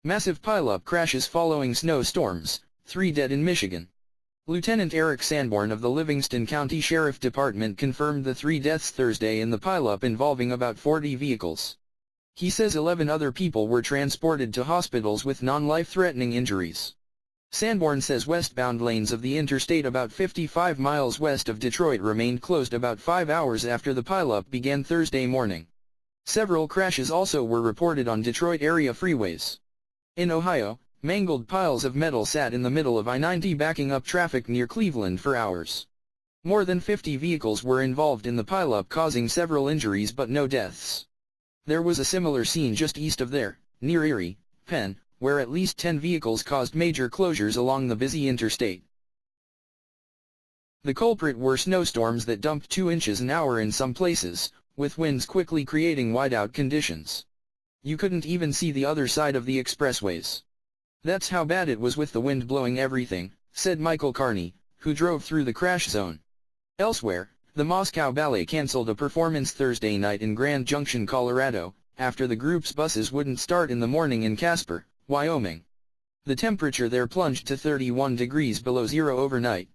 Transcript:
Massive pileup crashes following snowstorms, 3 dead in Michigan. Lieutenant Eric Sanborn of the Livingston County Sheriff Department confirmed the 3 deaths Thursday in the pileup involving about 40 vehicles. He says 11 other people were transported to hospitals with non-life-threatening injuries. Sanborn says westbound lanes of the interstate about 55 miles west of Detroit remained closed about 5 hours after the pileup began Thursday morning. Several crashes also were reported on Detroit area freeways. In Ohio, mangled piles of metal sat in the middle of I-90 backing up traffic near Cleveland for hours. More than 50 vehicles were involved in the pileup, causing several injuries but no deaths. There was a similar scene just east of there, near Erie, Penn, where at least 10 vehicles caused major closures along the busy interstate. The culprit were snowstorms that dumped 2 inches an hour in some places, with winds quickly creating whiteout conditions. You couldn't even see the other side of the expressways. That's how bad it was with the wind blowing everything, said Michael Carney, who drove through the crash zone. Elsewhere, the Moscow Ballet canceled a performance Thursday night in Grand Junction, Colorado, after the group's buses wouldn't start in the morning in Casper, Wyoming. The temperature there plunged to 31 degrees below zero overnight,